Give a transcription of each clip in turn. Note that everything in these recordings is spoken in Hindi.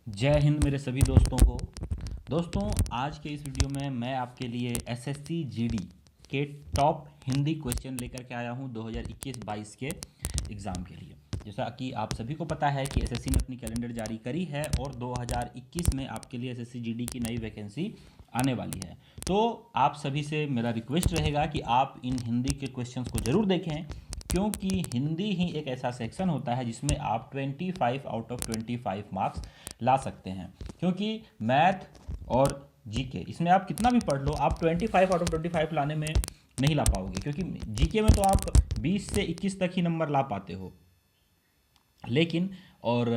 जय हिंद मेरे सभी दोस्तों को। दोस्तों, आज के इस वीडियो में मैं आपके लिए एसएससी जीडी के टॉप हिंदी क्वेश्चन लेकर के आया हूं 2021-22 के एग्ज़ाम के लिए। जैसा कि आप सभी को पता है कि एसएससी ने अपनी कैलेंडर जारी करी है और 2021 में आपके लिए एसएससी जीडी की नई वैकेंसी आने वाली है। तो आप सभी से मेरा रिक्वेस्ट रहेगा कि आप इन हिंदी के क्वेश्चंस को ज़रूर देखें, क्योंकि हिंदी ही एक ऐसा सेक्शन होता है जिसमें आप 25 आउट ऑफ 25 मार्क्स ला सकते हैं। क्योंकि मैथ और जीके इसमें आप कितना भी पढ़ लो, आप 25 आउट ऑफ 25 लाने में नहीं ला पाओगे, क्योंकि जीके में तो आप 20 से 21 तक ही नंबर ला पाते हो। लेकिन और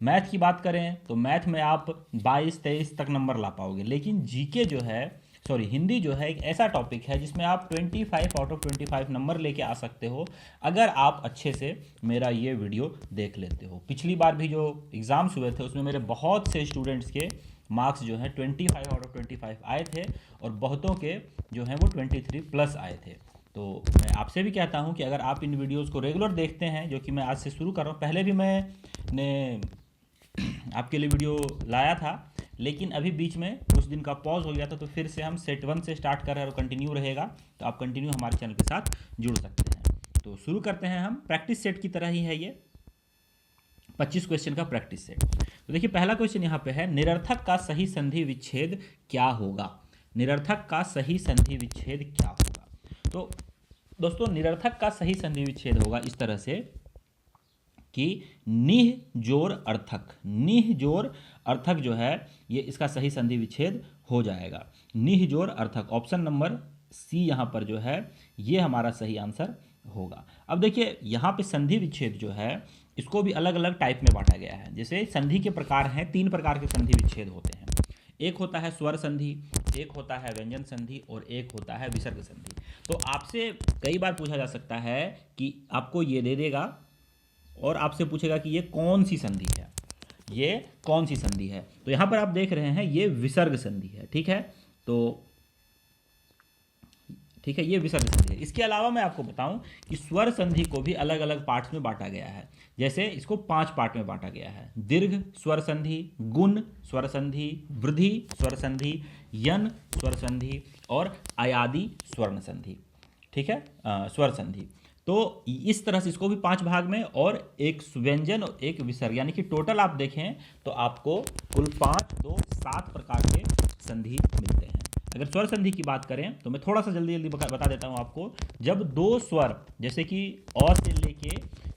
मैथ की बात करें तो मैथ में आप 22-23 तक नंबर ला पाओगे। लेकिन जीके जो है, सॉरी हिंदी जो है, एक ऐसा टॉपिक है जिसमें आप 25 आउट ऑफ 25 नंबर लेके आ सकते हो, अगर आप अच्छे से मेरा ये वीडियो देख लेते हो। पिछली बार भी जो एग्ज़ाम्स हुए थे उसमें मेरे बहुत से स्टूडेंट्स के मार्क्स जो हैं 25 आउट ऑफ 25 आए थे और बहुतों के जो हैं वो 23 प्लस आए थे। तो मैं आपसे भी कहता हूं कि अगर आप इन वीडियोस को रेगुलर देखते हैं, जो कि मैं आज से शुरू कर रहा हूं, पहले भी मैंने आपके लिए वीडियो लाया था, लेकिन अभी बीच में कुछ दिन का पॉज हो गया था, तो फिर से हम सेट 1 से स्टार्ट कर रहे हैं और कंटिन्यू रहेगा। तो आप कंटिन्यू हमारे चैनल के साथ जुड़ सकते हैं। तो शुरू करते हैं। हम प्रैक्टिस सेट की तरह ही है ये 25 क्वेश्चन का प्रैक्टिस सेट। तो देखिए, पहला क्वेश्चन यहाँ पे है, निरर्थक का सही संधि विच्छेद क्या होगा। निरर्थक का सही संधि विच्छेद क्या होगा। तो दोस्तों, निरर्थक का सही संधि विच्छेद होगा इस तरह से कि निह जोर अर्थक, निह जोर अर्थक जो है ये इसका सही संधि विच्छेद हो जाएगा। निह जोर अर्थक, ऑप्शन नंबर सी यहाँ पर जो है ये हमारा सही आंसर होगा। अब देखिए, यहाँ पे संधि विच्छेद जो है इसको भी अलग अलग टाइप में बांटा गया है। जैसे संधि के प्रकार हैं, 3 प्रकार के संधि विच्छेद होते हैं। एक होता है स्वर संधि, एक होता है व्यंजन संधि और एक होता है विसर्ग संधि। तो आपसे कई बार पूछा जा सकता है कि आपको ये दे देगा और आपसे पूछेगा कि ये कौन सी संधि है, ये कौन सी संधि है। तो यहाँ पर आप देख रहे हैं ये विसर्ग संधि है, ठीक है। तो ठीक है, ये विसर्ग संधि है। इसके अलावा मैं आपको बताऊं कि स्वर संधि को भी अलग अलग पार्ट्स में बांटा गया है। जैसे इसको 5 पार्ट में बांटा गया है। दीर्घ स्वर संधि, गुण स्वर संधि, वृद्धि स्वर संधि, यन स्वर संधि और अयादि स्वर्ण संधि, ठीक है, स्वर संधि। तो इस तरह से इसको भी 5 भाग में, और एक व्यंजन और एक विसर्ग, यानी कि टोटल आप देखें तो आपको कुल 5, 2, 7 प्रकार के संधि मिलते हैं। अगर स्वर संधि की बात करें तो मैं थोड़ा सा जल्दी जल्दी बता देता हूं आपको। जब 2 स्वर, जैसे कि अ से लेके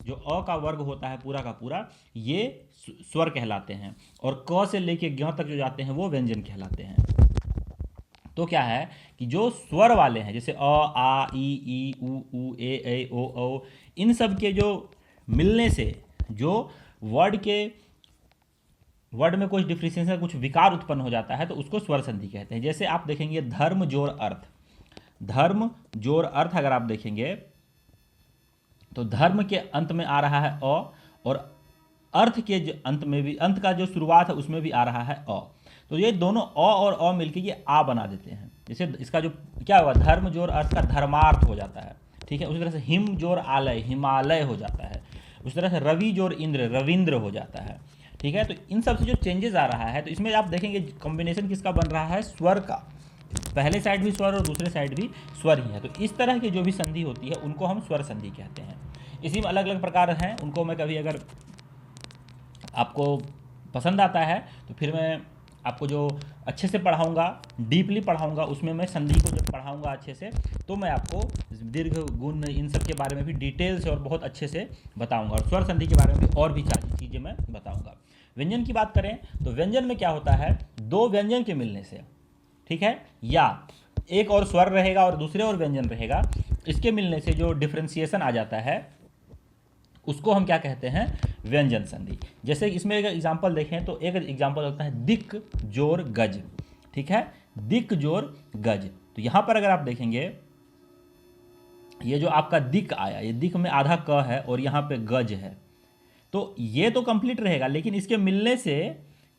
जो अ का वर्ग होता है पूरा का पूरा, ये स्वर कहलाते हैं, और क से लेके ज्ञ तक जो जाते हैं वो व्यंजन कहलाते हैं। तो क्या है कि जो स्वर वाले हैं, जैसे अ, आ, ई, उ, ए, ओ, औ, इन सब के जो मिलने से जो वर्ड में कुछ डिफ्रेंशिएशन, कुछ विकार उत्पन्न हो जाता है, तो उसको स्वर संधि कहते हैं। जैसे आप देखेंगे धर्म जोर अर्थ, धर्म जोर अर्थ अगर आप देखेंगे तो धर्म के अंत में आ रहा है अ, और अर्थ के अंत में भी, अंत का जो शुरुआत है उसमें भी आ रहा है अ। तो ये दोनों अ और अ मिलकर ये आ बना देते हैं। जैसे इसका जो क्या हुआ, धर्म जोर अर्थ का धर्मार्थ हो जाता है, ठीक है। उसी तरह से हिम जोर आलय, हिमालय हो जाता है। उसी तरह से रवि जोर इंद्र, रविंद्र हो जाता है, ठीक है। तो इन सब से जो चेंजेस आ रहा है, तो इसमें आप देखेंगे कॉम्बिनेशन किसका बन रहा है, स्वर का। पहले साइड भी स्वर और दूसरे साइड भी स्वर ही है। तो इस तरह की जो भी संधि होती है उनको हम स्वर संधि कहते हैं। इसी में अलग अलग प्रकार हैं, उनको मैं कभी अगर आपको पसंद आता है तो फिर मैं आपको जो अच्छे से पढ़ाऊंगा, डीपली पढ़ाऊंगा, उसमें मैं संधि को जब पढ़ाऊंगा अच्छे से, तो मैं आपको दीर्घ, गुण, इन सब के बारे में भी डिटेल से और बहुत अच्छे से बताऊंगा, और स्वर संधि के बारे में भी और भी चीज़ें मैं बताऊंगा। व्यंजन की बात करें तो व्यंजन में क्या होता है, 2 व्यंजन के मिलने से, ठीक है, या एक और स्वर रहेगा और दूसरे और व्यंजन रहेगा, इसके मिलने से जो डिफ्रेंसिएशन आ जाता है उसको हम क्या कहते हैं, व्यंजन संधि। जैसे इसमें एक एग्जांपल देखें तो एक एग्जांपल होता है दिक जोर गज, ठीक है, दिक जोर गज। तो यहां पर अगर आप देखेंगे ये जो आपका दिक आया, ये दिक में आधा क है और यहां पे गज है, तो ये तो कंप्लीट रहेगा, लेकिन इसके मिलने से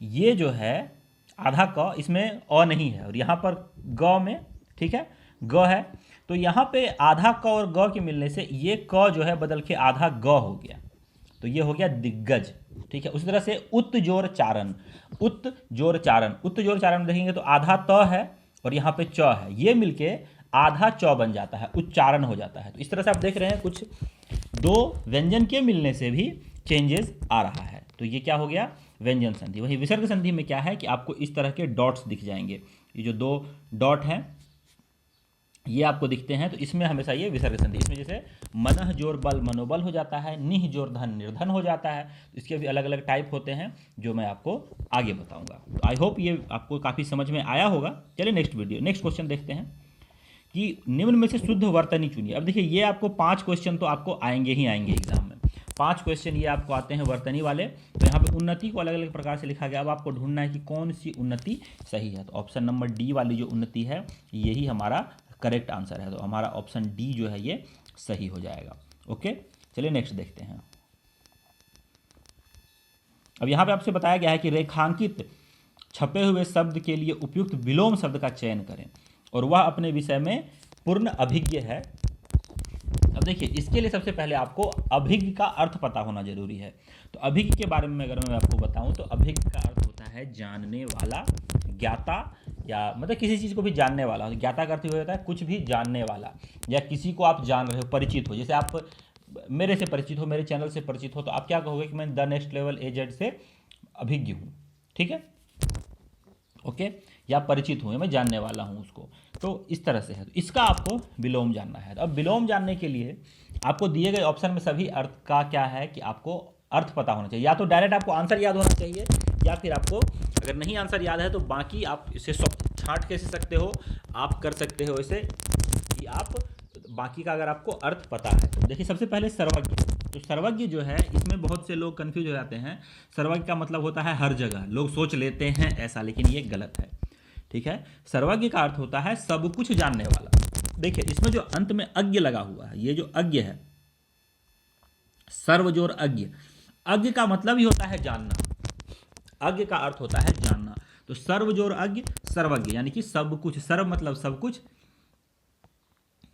ये जो है आधा क, इसमें अ नहीं है और यहां पर ग में, ठीक है, ग है। तो यहाँ पे आधा क और ग के मिलने से ये क जो है बदल के आधा ग हो गया, तो ये हो गया दिग्गज, ठीक है। उसी तरह से उत जोर चारण, उत जोर चारण, उत जोर चारण देखेंगे तो आधा त है और यहाँ पे च है, ये मिलके आधा च बन जाता है, उच्चारण हो जाता है। तो इस तरह से आप देख रहे हैं कुछ दो व्यंजन के मिलने से भी चेंजेस आ रहा है। तो ये क्या हो गया, व्यंजन संधि। वही विसर्ग संधि में क्या है कि आपको इस तरह के डॉट्स दिख जाएंगे, ये जो दो डॉट हैं ये आपको दिखते हैं, तो इसमें हमेशा ये विसर्ग संधि। इसमें जैसे मनः जोर बल मनोबल हो जाता है, निह जोर धन निर्धन हो जाता है। तो इसके भी अलग अलग टाइप होते हैं जो मैं आपको आगे बताऊंगा। तो आई होप ये आपको काफ़ी समझ में आया होगा। चलिए नेक्स्ट क्वेश्चन देखते हैं कि निम्न में से शुद्ध वर्तनी चुनिए। अब देखिए ये आपको 5 क्वेश्चन तो आपको आएंगे ही आएंगे एग्जाम में, 5 क्वेश्चन ये आपको आते हैं वर्तनी वाले। तो यहाँ पे उन्नति को अलग अलग प्रकार से लिखा गया। अब आपको ढूंढना है कि कौन सी उन्नति सही है। तो ऑप्शन नंबर डी वाली जो उन्नति है यही हमारा करेक्ट आंसर है। तो हमारा ऑप्शन डी जो है ये सही हो जाएगा। ओके, चलिए नेक्स्ट देखते हैं। अब यहाँ पे आपसे बताया गया है कि रेखांकित छपे हुए शब्द के लिए उपयुक्त विलोम शब्द का चयन करें और वह अपने विषय में पूर्ण अभिज्ञ है। अब देखिए इसके लिए सबसे पहले आपको अभिज्ञ का अर्थ पता होना जरूरी है। तो अभिज्ञ के बारे में अगर मैं आपको बताऊं तो अभिज्ञ का अर्थ होता है जानने वाला, ज्ञाता, या मतलब किसी चीज़ को भी जानने वाला। ज्ञाता का अर्थ ये होता है कुछ भी जानने वाला, या किसी को आप जान रहे हो, परिचित हो। जैसे आप मेरे से परिचित हो, मेरे चैनल से परिचित हो, तो आप क्या कहोगे कि मैं द नेक्स्ट लेवल एजेड से अभिज्ञ हूँ, ठीक है, ओके, या परिचित हूँ, मैं जानने वाला हूँ उसको। तो इस तरह से है। तो इसका आपको विलोम जानना है। अब विलोम जानने के लिए आपको दिए गए ऑप्शन में सभी अर्थ का क्या है कि आपको अर्थ पता होना चाहिए। या तो डायरेक्ट आपको आंसर याद होना चाहिए, या फिर आपको अगर नहीं आंसर याद है तो बाकी आप इसे छांट कैसे सकते हो, आप कर सकते हो इसे कि आप बाकी का अगर आपको अर्थ पता है। तो देखिए सबसे पहले सर्वज्ञ। तो सर्वज्ञ जो है इसमें बहुत से लोग कंफ्यूज हो जाते हैं। सर्वज्ञ का मतलब होता है हर जगह, लोग सोच लेते हैं ऐसा, लेकिन ये गलत है, ठीक है। सर्वज्ञ का अर्थ होता है सब कुछ जानने वाला। देखिए इसमें जो अंत में अज्ञ लगा हुआ है, ये जो अज्ञ है, सर्वजोर अज्ञ, अज्ञ का मतलब ही होता है जानना, अज्ञ का अर्थ होता है जानना। तो सर्वजोर अज्ञ सर्वज्ञ, यानी कि सब कुछ, सर्व मतलब सब कुछ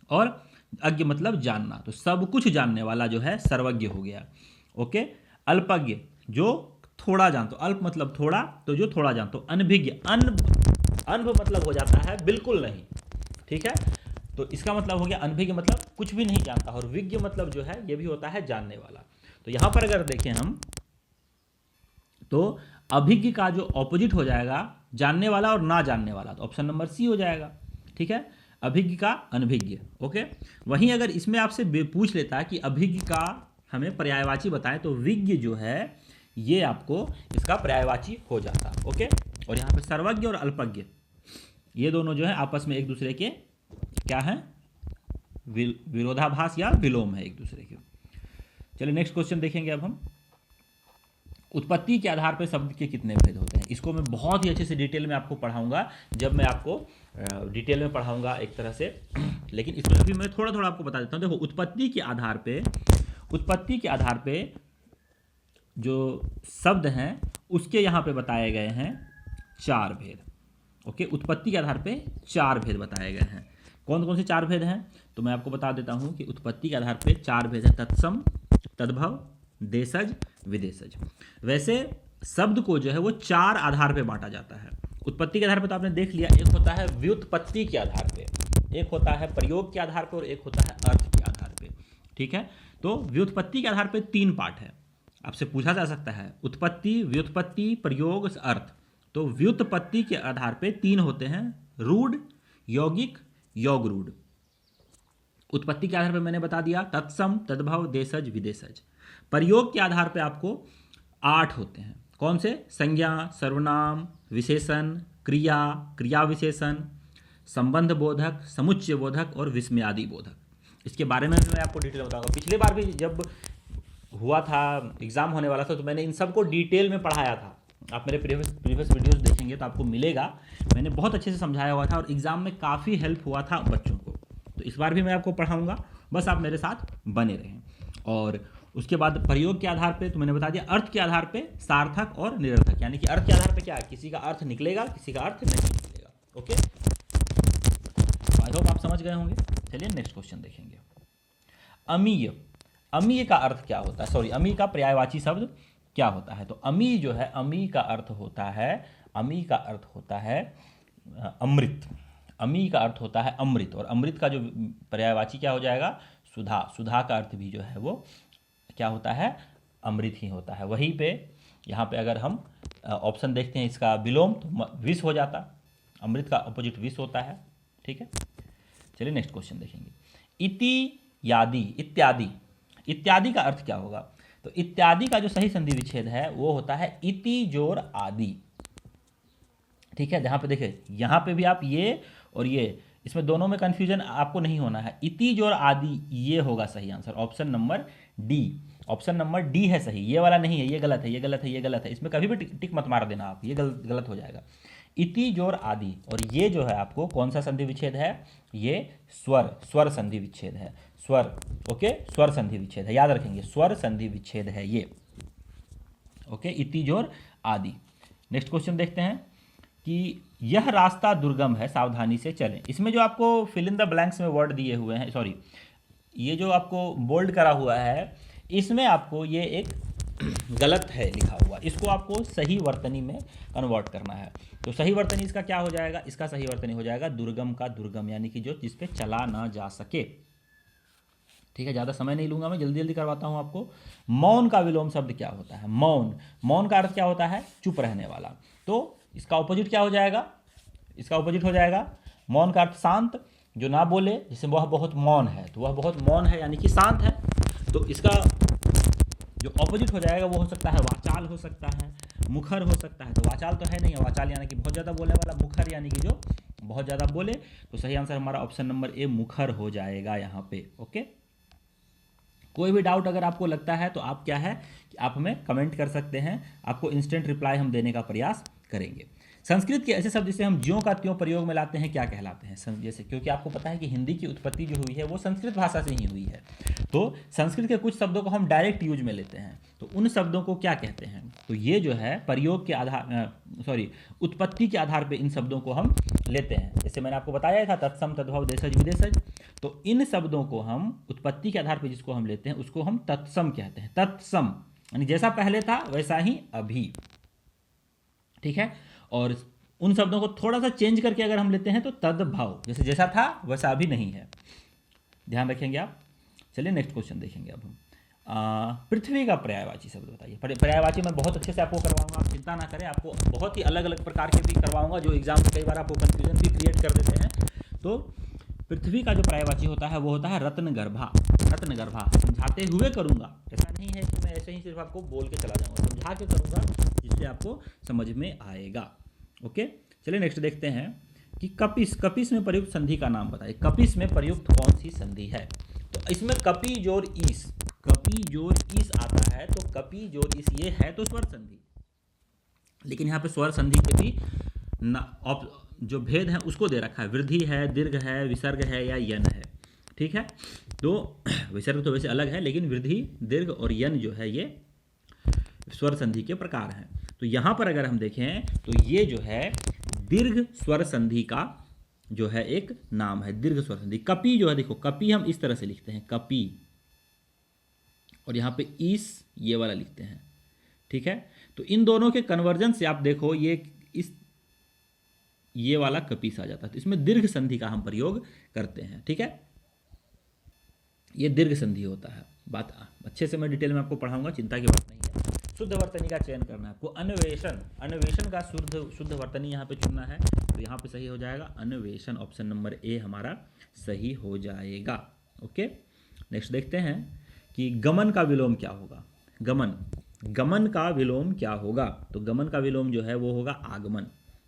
और अज्ञ मतलब जानना। तो सब कुछ जानने वाला जो है सर्वज्ञ हो गया। ओके, अल्पज्ञ जो थोड़ा जानते, अल्प मतलब थोड़ा, तो जो थोड़ा जानते। अनभिज्ञ, अनभ मतलब हो जाता है बिल्कुल नहीं, ठीक है। तो इसका मतलब हो गया अनभिज्ञ मतलब कुछ भी नहीं जानता, और विज्ञ मतलब जो है ये भी होता है जानने वाला। तो यहां पर अगर देखें हम तो अभिज्ञ का जो ऑपोजिट हो जाएगा जानने वाला और ना जानने वाला, तो ऑप्शन नंबर सी हो जाएगा, ठीक है, अभिज्ञ का अनभिज्ञ। ओके, वहीं अगर इसमें आपसे पूछ लेता है कि अभिज्ञ का हमें पर्यायवाची बताएं, तो विज्ञ जो है ये आपको इसका पर्यायवाची हो जाता। ओके, और यहाँ पे सर्वज्ञ और अल्पज्ञ ये दोनों जो है आपस में एक दूसरे के क्या है, विरोधाभास या विलोम है एक दूसरे के। चलिए नेक्स्ट क्वेश्चन देखेंगे अब हम। उत्पत्ति के आधार पर शब्द के कितने भेद होते हैं, इसको मैं बहुत ही अच्छे से डिटेल में आपको पढ़ाऊंगा जब मैं आपको डिटेल में पढ़ाऊंगा एक तरह से, लेकिन इसमें अभी मैं थोड़ा थोड़ा आपको बता देता हूं। देखो उत्पत्ति के आधार पे जो शब्द हैं उसके यहाँ पे बताए गए हैं 4 भेद। ओके, उत्पत्ति के आधार पे 4 भेद बताए गए हैं। कौन कौन से 4 भेद हैं तो मैं आपको बता देता हूँ कि उत्पत्ति के आधार पे 4 भेद हैं। तत्सम, तद्भव, देशज, विदेशज। वैसे शब्द को जो है वो 4 आधार पे बांटा जाता है। उत्पत्ति के आधार पे तो आपने देख लिया, एक होता है व्युत्पत्ति के आधार पे, एक होता है प्रयोग के आधार पे, और एक होता है अर्थ के आधार पे, ठीक है। तो व्युत्पत्ति के आधार पे 3 पार्ट है, आपसे पूछा जा सकता है उत्पत्ति, व्युत्पत्ति, प्रयोग, अर्थ। तो व्युत्पत्ति के आधार पे 3 होते हैं, रूढ़, यौगिक, योग रूढ़। उत्पत्ति के आधार पे मैंने बता दिया तत्सम, तद्भव, देशज, विदेशज। प्रयोग के आधार पे आपको 8 होते हैं। कौन से? संज्ञा, सर्वनाम, विशेषण, क्रिया, क्रिया विशेषण, संबंध बोधक, समुच्चय बोधक और विस्मयादि बोधक। इसके बारे में भी मैं आपको डिटेल बताऊंगा। पिछले बार भी जब हुआ था, एग्जाम होने वाला था, तो मैंने इन सबको डिटेल में पढ़ाया था। आप मेरे प्रीवियस वीडियोस देखेंगे तो आपको मिलेगा, मैंने बहुत अच्छे से समझाया हुआ था और एग्जाम में काफ़ी हेल्प हुआ था बच्चों को। तो इस बार भी मैं आपको पढ़ाऊंगा, बस आप मेरे साथ बने रहें। और उसके बाद प्रयोग के आधार पे तो मैंने बता दिया, अर्थ के आधार पे सार्थक और निरर्थक, यानी कि अर्थ के आधार पे क्या है, किसी का अर्थ निकलेगा, किसी का अर्थ नहीं निकलेगा। ओके, आई होप आप समझ गए होंगे। चलिए नेक्स्ट क्वेश्चन देखेंगे। अमीय, अमीय का अर्थ क्या होता है, सॉरी अमीय का पर्यायवाची शब्द क्या होता है? तो अमी जो है, अमी का अर्थ होता है, अमी का अर्थ होता है अमृत। अमी का अर्थ होता है अमृत, और अमृत का जो पर्यायवाची क्या हो जाएगा? सुधा। सुधा का अर्थ भी जो है वो क्या होता है? अमृत ही होता है। वहीं पे यहाँ पे अगर हम ऑप्शन देखते हैं इसका विलोम, तो विष हो जाता। अमृत का अपोजिट विष होता है। ठीक है, चलिए नेक्स्ट क्वेश्चन देखेंगे। इति, यादि, इत्यादि। इत्यादि का अर्थ क्या होगा? तो इत्यादि का जो सही संधि विच्छेद है वो होता है इति जोर आदि। ठीक है, जहां पे देखिए यहां पे भी आप ये और ये, इसमें दोनों में कंफ्यूजन आपको नहीं होना है। इति जोर आदि ये होगा सही answer, option number D. Option number D है सही, ये वाला नहीं है, ये गलत है, ये गलत है, ये गलत है। इसमें कभी भी टिक मत मार देना आप, ये गलत हो जाएगा। इति जोर आदि, और ये जो है आपको कौन सा संधि विच्छेद है? ये स्वर संधि विच्छेद है। स्वर, ओके, स्वर संधि विच्छेद है, याद रखेंगे, स्वर संधि विच्छेद है ये। ओके, इति जोर आदि। नेक्स्ट क्वेश्चन देखते हैं कि यह रास्ता दुर्गम है, सावधानी से चलें। इसमें जो आपको फिल इन द ब्लैंक्स में वर्ड दिए हुए हैं, सॉरी, ये जो आपको बोल्ड करा हुआ है, इसमें आपको ये एक गलत है लिखा हुआ, इसको आपको सही वर्तनी में कन्वर्ट करना है। तो सही वर्तनी इसका क्या हो जाएगा? इसका सही वर्तनी हो जाएगा दुर्गम का दुर्गम, यानी कि जो जिस पे चला ना जा सके। ठीक है, ज़्यादा समय नहीं लूंगा, मैं जल्दी जल्दी करवाता हूँ आपको। मौन का विलोम शब्द क्या होता है? मौन। मौन का अर्थ क्या होता है? चुप रहने वाला। तो इसका ऑपोजिट क्या हो जाएगा? इसका ऑपोजिट हो जाएगा, मौन का अर्थ शांत, जो ना बोले, जैसे वह बहुत मौन है, तो वह बहुत मौन है यानी कि शांत है। तो इसका जो ऑपोजिट हो जाएगा वो हो सकता है वाचाल, हो सकता है मुखर, हो सकता है। तो वाचाल तो है नहीं, वाचाल यानी कि बहुत ज़्यादा बोलने वाला, मुखर यानी कि जो बहुत ज़्यादा बोले। तो सही आंसर हमारा ऑप्शन नंबर ए, मुखर हो जाएगा यहाँ पे। ओके, कोई भी डाउट अगर आपको लगता है तो आप क्या है कि आप हमें कमेंट कर सकते हैं, आपको इंस्टेंट रिप्लाई हम देने का प्रयास करेंगे। संस्कृत के ऐसे शब्द जिसे हम ज्यों का त्यों प्रयोग में लाते हैं क्या कहलाते हैं? जैसे, क्योंकि आपको पता है कि हिंदी की उत्पत्ति जो हुई है वो संस्कृत भाषा से ही हुई है, तो संस्कृत के कुछ शब्दों को हम डायरेक्ट यूज में लेते हैं, तो उन शब्दों को क्या कहते हैं? तो ये जो है प्रयोग के आधार, उत्पत्ति के आधार पर इन शब्दों को हम लेते हैं। जैसे मैंने आपको बताया था तत्सम, तद्भव, देशज, विदेशज, तो इन शब्दों को हम उत्पत्ति के आधार पर जिसको हम लेते हैं उसको हम तत्सम कहते हैं। तत्सम यानी जैसा पहले था वैसा ही अभी। ठीक है, और उन शब्दों को थोड़ा सा चेंज करके अगर हम लेते हैं तो तद्भव, जैसे जैसा था वैसा अभी नहीं है, ध्यान रखेंगे आप। चलिए नेक्स्ट क्वेश्चन देखेंगे अब हम। पृथ्वी का पर्यायवाची शब्द बताइए। पर्यायवाची मैं बहुत अच्छे से आपको करवाऊंगा, आप चिंता ना करें, आपको बहुत ही अलग अलग प्रकार के भी करवाऊंगा जो एग्जाम में कई बार आपको कंफ्यूजन भी क्रिएट कर देते हैं। तो पृथ्वी का जो पर्यायवाची होता है वो होता है रत्नगर्भा। रत्नगर्भा समझाते हुए करूंगा, ऐसा नहीं है कि मैं ऐसे ही सिर्फ आपको बोल के चला जाऊंगा, समझा के करूंगा जिससे आपको समझ में आएगा। ओके, चलिए नेक्स्ट देखते हैं कि कपिस, कपिस में प्रयुक्त संधि का नाम बताइए। कपिस में प्रयुक्त कौन सी संधि है? तो इसमें कपि जोर ईस, कपि जोर ईस आता है, तो कपि जोर ईस ये है तो स्वर संधि, लेकिन यहाँ पे स्वर संधि के भी जो भेद है उसको दे रखा है, वृद्धि है, दीर्घ है, विसर्ग है या यन है। ठीक है, तो विसर्ग तो वैसे अलग है, लेकिन वृद्धि, दीर्घ और यन जो है ये स्वर संधि के प्रकार हैं। तो यहाँ पर अगर हम देखें तो ये जो है दीर्घ स्वर संधि का जो है एक नाम है, दीर्घ स्वर संधि। कपि जो है, देखो कपि हम इस तरह से लिखते हैं, कपि, और यहाँ पे ईस ये वाला लिखते हैं। ठीक है, तो इन दोनों के कन्वर्जन से आप देखो ये वाला कपिस आ जाता है, तो इसमें दीर्घ संधि का हम प्रयोग करते हैं। ठीक है, ये दीर्घ संधि होता है। बात अच्छे से मैं डिटेल में आपको पढ़ाऊंगा, चिंता की बात नहीं है। शुद्ध वर्तनी का चयन करना है आपको। अन्वेषण, अन्वेषण का शुद्ध वर्तनी यहाँ पे चुनना है, तो यहाँ पे सही हो जाएगा अन्वेषण, ऑप्शन नंबर ए हमारा सही हो जाएगा। ओके, नेक्स्ट देखते हैं कि गमन का विलोम क्या होगा। गमन, गमन का विलोम क्या होगा? तो गमन का विलोम जो है वो होगा आगमन।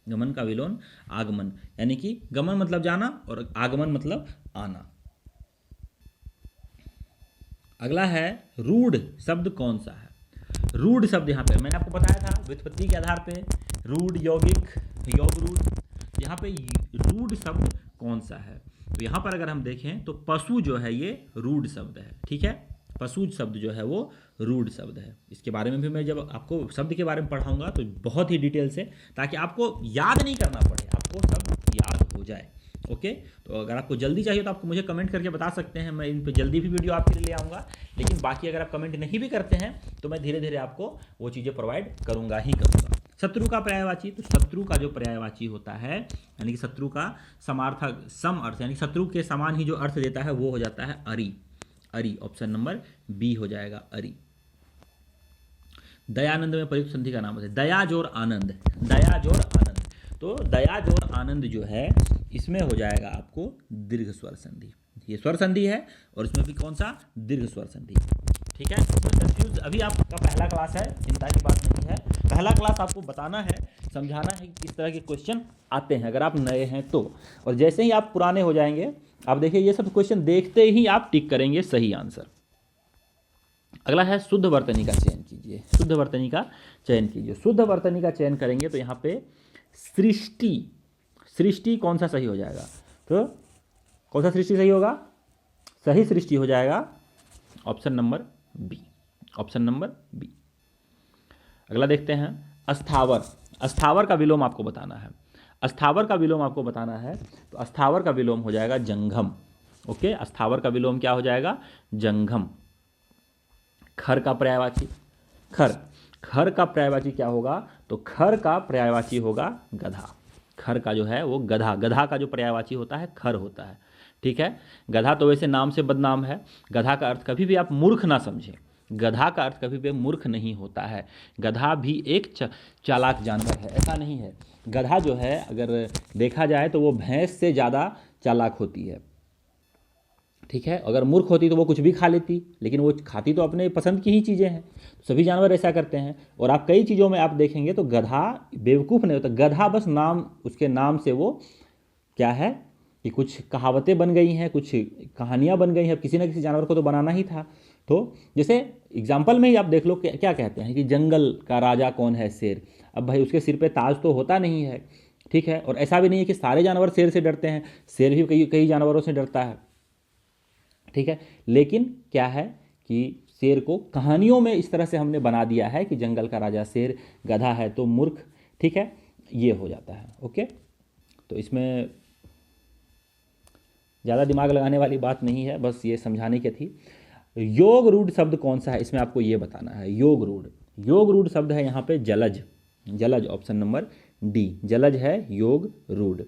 गमन का विलोम आगमन, यानी कि गमन मतलब जाना और आगमन मतलब आना। अगला है रूढ़ शब्द कौन सा है? रूढ़ शब्द यहाँ पे मैंने आपको बताया था व्युत्पत्ति के आधार पे, रूढ़, यौगिक, योग रूढ़। यहाँ पे रूढ़ शब्द कौन सा है? तो यहाँ पर अगर हम देखें तो पशु जो है ये रूढ़ शब्द है। ठीक है, पशु शब्द जो है वो रूढ़ शब्द है। इसके बारे में भी मैं जब आपको शब्द के बारे में पढ़ाऊंगा तो बहुत ही डिटेल से, ताकि आपको याद नहीं करना पड़े, आपको सब याद हो जाए। ओके, तो अगर आपको जल्दी चाहिए तो आपको मुझे कमेंट करके बता सकते हैं, मैं इन पे जल्दी भी वीडियो आपके लिए ले आऊँगा। लेकिन बाकी अगर आप कमेंट नहीं भी करते हैं तो मैं धीरे धीरे आपको वो चीज़ें प्रोवाइड करूँगा ही करूँगा। शत्रु का पर्यायवाची, तो शत्रु का जो पर्यायवाची होता है यानी कि शत्रु का समार्थक सम अर्थ यानी शत्रु के समान ही जो अर्थ देता है वो हो जाता है अरि। अरि ऑप्शन नंबर बी हो जाएगा अरि। दयानंद में प्रयुक्त संधि का नाम है दया जोर आनंद। दया जोर आनंद, तो दया जोर आनंद जो है इसमें हो जाएगा आपको दीर्घ स्वर संधि। ये स्वर संधि है और इसमें भी कौन सा दीर्घ स्वर संधि। ठीक है, इसमें कंफ्यूज अभी आपका पहला क्लास है, चिंता की बात नहीं है। पहला क्लास आपको बताना है, समझाना है कि किस तरह के क्वेश्चन आते हैं अगर आप नए हैं तो। और जैसे ही आप पुराने हो जाएंगे, आप देखिए ये सब क्वेश्चन देखते ही आप टिक करेंगे सही आंसर। अगला है शुद्ध वर्तनी का चयन कीजिए। शुद्ध वर्तनी का चयन कीजिए। शुद्ध वर्तनी का चयन करेंगे तो यहाँ पे सृष्टि, सृष्टि कौन सा सही हो जाएगा, तो कौन सा सृष्टि सही होगा, सही सृष्टि हो जाएगा option number B. Option number B. अगला देखते हैं अस्थावर। अस्थावर का विलोम आपको बताना है। अस्थावर का विलोम आपको बताना है तो अस्थावर का विलोम हो जाएगा जंघम। ओके, अस्थावर का विलोम क्या हो जाएगा, जंघम। खर का पर्यायवाची, खर, खर का पर्यायवाची क्या होगा, तो खर का पर्यायवाची होगा गधा। खर का जो है वो गधा, गधा का जो पर्यायवाची होता है खर होता है। ठीक है, गधा तो वैसे नाम से बदनाम है। गधा का अर्थ कभी भी आप मूर्ख ना समझें, गधा का अर्थ कभी भी मूर्ख नहीं होता है। गधा भी एक चालाक जानवर है, ऐसा नहीं है। गधा जो है अगर देखा जाए तो वो भैंस से ज़्यादा चालाक होती है। ठीक है, अगर मूर्ख होती तो वो कुछ भी खा लेती, लेकिन वो खाती तो अपने पसंद की ही चीज़ें हैं। सभी जानवर ऐसा करते हैं। और आप कई चीज़ों में आप देखेंगे तो गधा बेवकूफ़ नहीं होता, गधा बस नाम, उसके नाम से वो क्या है कि कुछ कहावतें बन गई हैं, कुछ कहानियाँ बन गई हैं। किसी न किसी जानवर को तो बनाना ही था। तो जैसे एग्जाम्पल में ही आप देख लो क्या कहते हैं कि जंगल का राजा कौन है, शेर। अब भाई उसके सिर पे ताज तो होता नहीं है। ठीक है, और ऐसा भी नहीं है कि सारे जानवर शेर से डरते हैं, शेर भी कई कई जानवरों से डरता है। ठीक है, लेकिन क्या है कि शेर को कहानियों में इस तरह से हमने बना दिया है कि जंगल का राजा शेर, गधा है तो मूर्ख। ठीक है, ये हो जाता है। ओके, तो इसमें ज़्यादा दिमाग लगाने वाली बात नहीं है, बस ये समझाने की थी। योग रूढ़ शब्द कौन सा है, इसमें आपको ये बताना है। योग रूढ़, योग रूढ़ शब्द है यहाँ पे जलज। जलज ऑप्शन नंबर डी, जलज है योग रूढ़।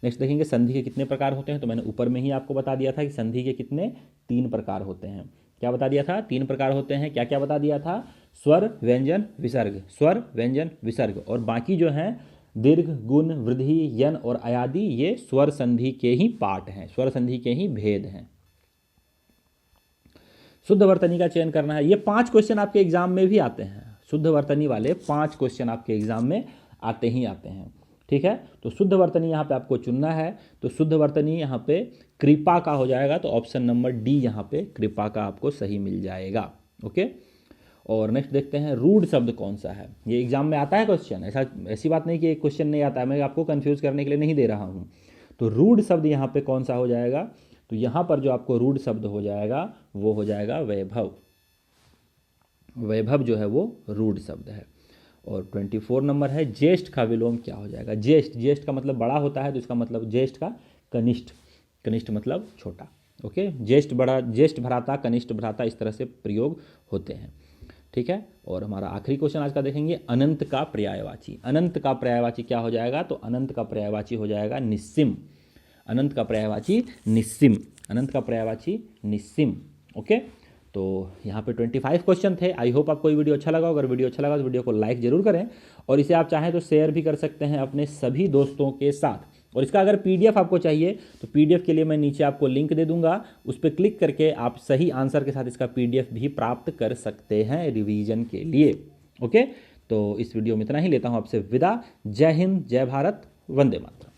नेक्स्ट देखेंगे संधि के कितने प्रकार होते हैं, तो मैंने ऊपर में ही आपको बता दिया था कि संधि के कितने 3 प्रकार होते हैं। क्या बता दिया था, 3 प्रकार होते हैं। क्या क्या बता दिया था, स्वर व्यंजन विसर्ग, स्वर व्यंजन विसर्ग। और बाकी जो हैं दीर्घ गुण वृद्धि यन और अयादि, ये स्वर संधि के ही पार्ट हैं, स्वर संधि के ही भेद हैं। शुद्ध वर्तनी का चयन करना है। ये 5 क्वेश्चन आपके एग्जाम में भी आते हैं, शुद्ध वर्तनी वाले 5 क्वेश्चन आपके एग्जाम में आते ही आते हैं। ठीक है, तो शुद्ध वर्तनी यहाँ पे आपको चुनना है। तो शुद्ध वर्तनी यहाँ पे कृपा का हो जाएगा, तो ऑप्शन नंबर डी यहाँ पे कृपा का आपको सही मिल जाएगा। ओके, और नेक्स्ट देखते हैं रूढ़ शब्द कौन सा है। ये एग्जाम में आता है क्वेश्चन, ऐसी बात नहीं कि एक क्वेश्चन नहीं आता है, मैं आपको कंफ्यूज करने के लिए नहीं दे रहा हूँ। तो रूढ़ शब्द यहाँ पे कौन सा हो जाएगा, तो यहाँ पर जो आपको रूढ़ शब्द हो जाएगा वो हो जाएगा वैभव। वैभव जो है वो रूढ़ शब्द है। और 24 नंबर है ज्येष्ठ का विलोम क्या हो जाएगा। ज्येष्ठ, ज्येष्ठ का मतलब बड़ा होता है, तो इसका मतलब ज्येष्ठ का कनिष्ठ, कनिष्ठ मतलब छोटा। ओके, ज्येष्ठ बड़ा, ज्येष्ठ भ्राता, कनिष्ठ भ्राता, इस तरह से प्रयोग होते हैं। ठीक है, और हमारा आखिरी क्वेश्चन आज का देखेंगे अनंत का पर्यायवाची। अनंत का पर्यायवाची क्या हो जाएगा, तो अनंत का पर्यायवाची हो जाएगा निस्सिम। अनंत का पर्यायवाची निस्सिम, अनंत का पर्यायवाची निस्सिम। ओके, तो यहाँ पे 25 क्वेश्चन थे। आई होप आपको ये वीडियो अच्छा लगा। अगर वीडियो अच्छा लगा तो वीडियो को लाइक जरूर करें, और इसे आप चाहें तो शेयर भी कर सकते हैं अपने सभी दोस्तों के साथ। और इसका अगर पीडीएफ आपको चाहिए तो पीडीएफ के लिए मैं नीचे आपको लिंक दे दूंगा, उस पर क्लिक करके आप सही आंसर के साथ इसका पीडीएफ भी प्राप्त कर सकते हैं रिवीजन के लिए। ओके, तो इस वीडियो में इतना ही, लेता हूँ आपसे विदा। जय हिंद, जय भारत, वंदे मातरम।